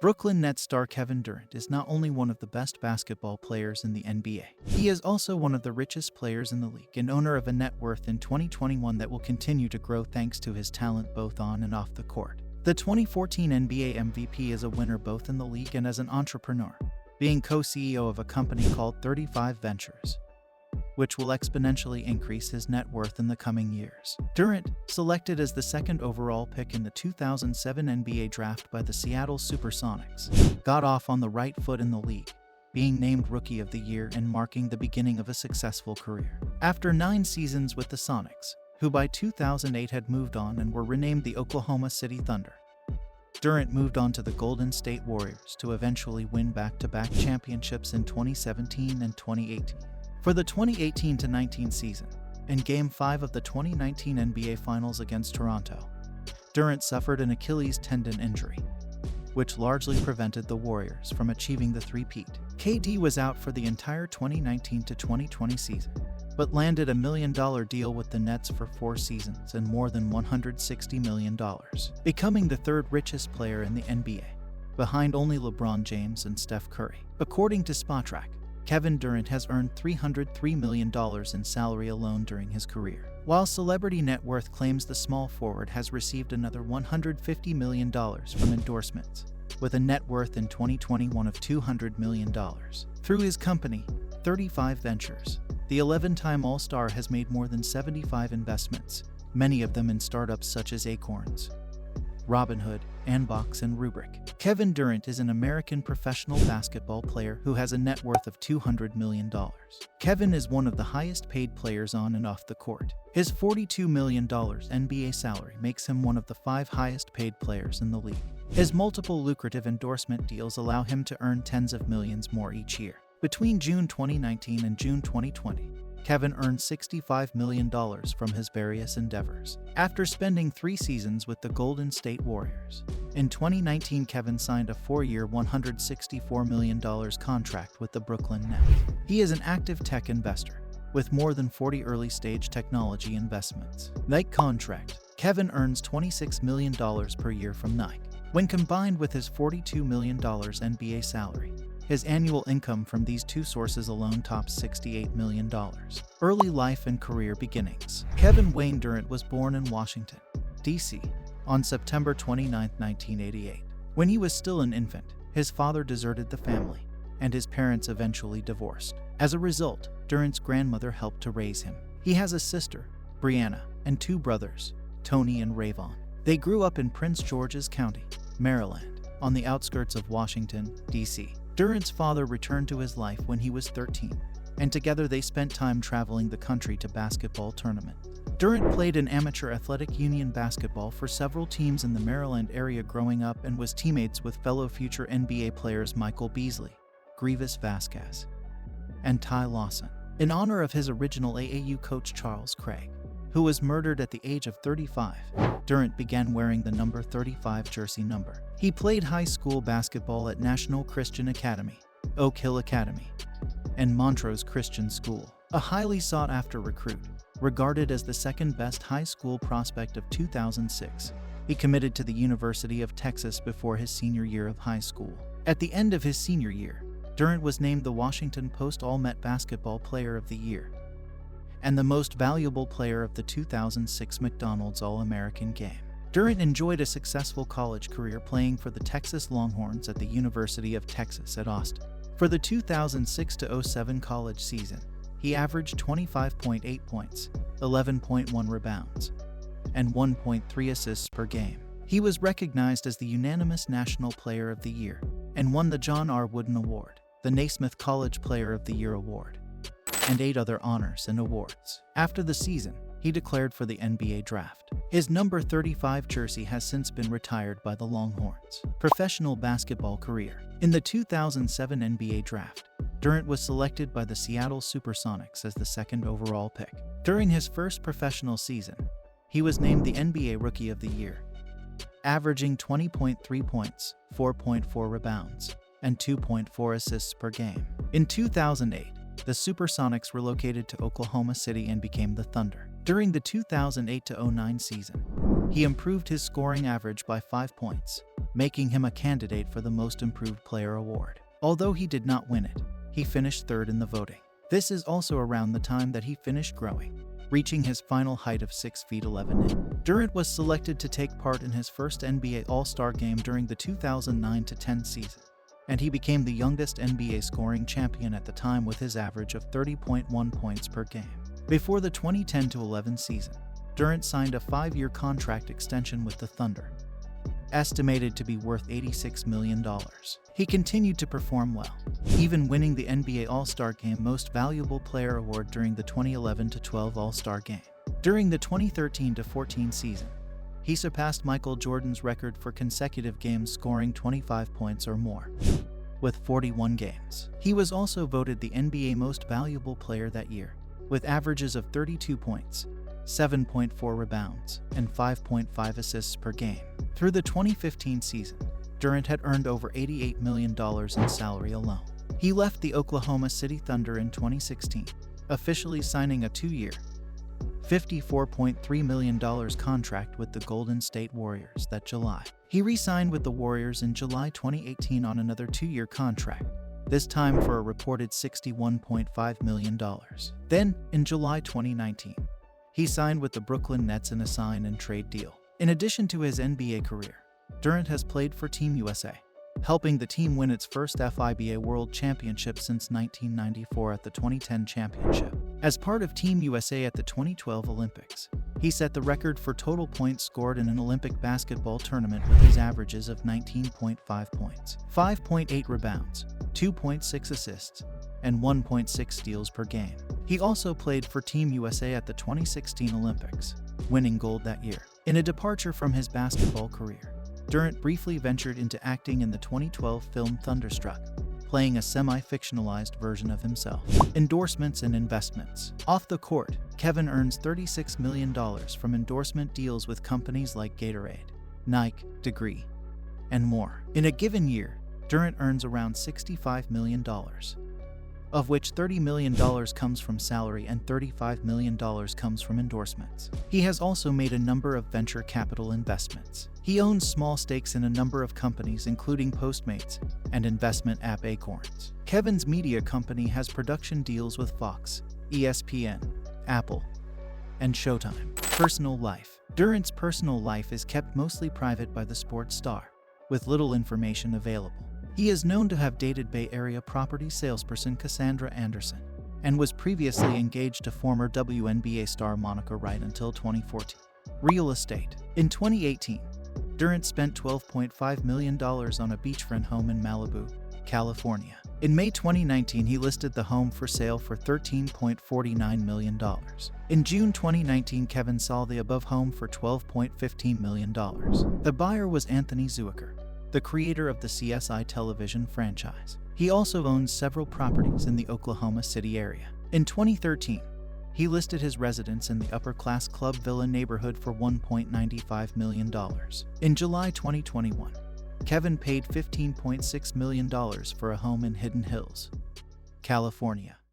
Brooklyn Nets star Kevin Durant is not only one of the best basketball players in the NBA, he is also one of the richest players in the league and owner of a net worth in 2021 that will continue to grow thanks to his talent both on and off the court. The 2014 NBA MVP is a winner both in the league and as an entrepreneur, being co-CEO of a company called 35 Ventures, which will exponentially increase his net worth in the coming years. Durant, selected as the second overall pick in the 2007 NBA draft by the Seattle Supersonics, got off on the right foot in the league, being named Rookie of the Year and marking the beginning of a successful career. After 9 seasons with the Sonics, who by 2008 had moved on and were renamed the Oklahoma City Thunder, Durant moved on to the Golden State Warriors to eventually win back-to-back championships in 2017 and 2018. For the 2018-19 season, in Game 5 of the 2019 NBA Finals against Toronto, Durant suffered an Achilles tendon injury, which largely prevented the Warriors from achieving the three-peat. KD was out for the entire 2019-2020 season, but landed $1 million deal with the Nets for 4 seasons and more than $160 million, becoming the third richest player in the NBA, behind only LeBron James and Steph Curry. According to Spotrac, Kevin Durant has earned $303 million in salary alone during his career, while Celebrity Net Worth claims the small forward has received another $150 million from endorsements, with a net worth in 2021 of $200 million. Through his company, 35 Ventures, the 11-time All-Star has made more than 75 investments, many of them in startups such as Acorns, Robinhood, Anbox, and Rubrik. Kevin Durant is an American professional basketball player who has a net worth of $200 million. Kevin is one of the highest paid players on and off the court. His $42 million NBA salary makes him one of the 5 highest paid players in the league. His multiple lucrative endorsement deals allow him to earn tens of millions more each year. Between June 2019 and June 2020, Kevin earned $65 million from his various endeavors. After spending 3 seasons with the Golden State Warriors, in 2019 Kevin signed a 4-year $164 million contract with the Brooklyn Nets. He is an active tech investor, with more than 40 early-stage technology investments. Nike contract. Kevin earns $26 million per year from Nike. When combined with his $42 million NBA salary, his annual income from these 2 sources alone tops $68 million. Early life and career beginnings. Kevin Wayne Durant was born in Washington, D.C., on September 29, 1988. When he was still an infant, his father deserted the family, and his parents eventually divorced. As a result, Durant's grandmother helped to raise him. He has a sister, Brianna, and 2 brothers, Tony and Rayvon. They grew up in Prince George's County, Maryland, on the outskirts of Washington, D.C. Durant's father returned to his life when he was 13, and together they spent time traveling the country to basketball tournaments. Durant played in amateur athletic union basketball for several teams in the Maryland area growing up and was teammates with fellow future NBA players Michael Beasley, Grievous Vasquez, and Ty Lawson. In honor of his original AAU coach Charles Craig, who was murdered at the age of 35, Durant began wearing the number 35 jersey number. He played high school basketball at National Christian Academy, Oak Hill Academy, and Montrose Christian School. A highly sought-after recruit, regarded as the second-best high school prospect of 2006, he committed to the University of Texas before his senior year of high school. At the end of his senior year, Durant was named the Washington Post All-Met Basketball Player of the Year and the most valuable player of the 2006 McDonald's All-American Game. Durant enjoyed a successful college career playing for the Texas Longhorns at the University of Texas at Austin. For the 2006-07 college season, he averaged 25.8 points, 11.1 rebounds, and 1.3 assists per game. He was recognized as the unanimous National Player of the Year and won the John R. Wooden Award, the Naismith College Player of the Year Award, and 8 other honors and awards. After the season, he declared for the NBA draft. His number 35 jersey has since been retired by the Longhorns. Professional basketball career. In the 2007 NBA draft, Durant was selected by the Seattle Supersonics as the second overall pick. During his first professional season, he was named the NBA Rookie of the Year, averaging 20.3 points, 4.4 rebounds, and 2.4 assists per game. In 2008, the Supersonics relocated to Oklahoma City and became the Thunder. During the 2008-09 season, he improved his scoring average by 5 points, making him a candidate for the Most Improved Player award. Although he did not win it, he finished third in the voting. This is also around the time that he finished growing, reaching his final height of 6 feet 11 inches. Durant was selected to take part in his first NBA All-Star game during the 2009-10 season, and he became the youngest NBA scoring champion at the time with his average of 30.1 points per game. Before the 2010-11 season, Durant signed a 5-year contract extension with the Thunder, estimated to be worth $86 million. He continued to perform well, even winning the NBA All-Star Game Most Valuable Player award during the 2011-12 All-Star Game. During the 2013-14 season, he surpassed Michael Jordan's record for consecutive games scoring 25 points or more, with 41 games. He was also voted the NBA Most Valuable Player that year, with averages of 32 points, 7.4 rebounds, and 5.5 assists per game. Through the 2015 season, Durant had earned over $88 million in salary alone. He left the Oklahoma City Thunder in 2016, officially signing a 2-year, $54.3 million contract with the Golden State Warriors that July. He re-signed with the Warriors in July 2018 on another 2-year contract, this time for a reported $61.5 million. Then, in July 2019, he signed with the Brooklyn Nets in a sign-and-trade deal. In addition to his NBA career, Durant has played for Team USA, helping the team win its first FIBA World Championship since 1994 at the 2010 championship. As part of Team USA at the 2012 Olympics, he set the record for total points scored in an Olympic basketball tournament with his averages of 19.5 points, 5.8 rebounds, 2.6 assists, and 1.6 steals per game. He also played for Team USA at the 2016 Olympics, winning gold that year. In a departure from his basketball career, Durant briefly ventured into acting in the 2012 film Thunderstruck, playing a semi-fictionalized version of himself. Endorsements and investments. Off the court, Kevin earns $36 million from endorsement deals with companies like Gatorade, Nike, Degree, and more. In a given year, Durant earns around $65 million, of which $30 million comes from salary and $35 million comes from endorsements. He has also made a number of venture capital investments. He owns small stakes in a number of companies including Postmates and investment app Acorns. Kevin's media company has production deals with Fox, ESPN, Apple, and Showtime. Personal life. Durant's personal life is kept mostly private by the sports star, with little information available. He is known to have dated Bay Area property salesperson Cassandra Anderson, and was previously engaged to former WNBA star Monica Wright until 2014. Real estate. In 2018, Durant spent $12.5 million on a beachfront home in Malibu, California. In May 2019, he listed the home for sale for $13.49 million. In June 2019, Kevin saw the above home for $12.15 million. The buyer was Anthony Zuiker, the creator of the CSI television franchise. He also owns several properties in the Oklahoma City area. In 2013, he listed his residence in the upper-class Club Villa neighborhood for $1.95 million. In July 2021, Kevin paid $15.6 million for a home in Hidden Hills, California.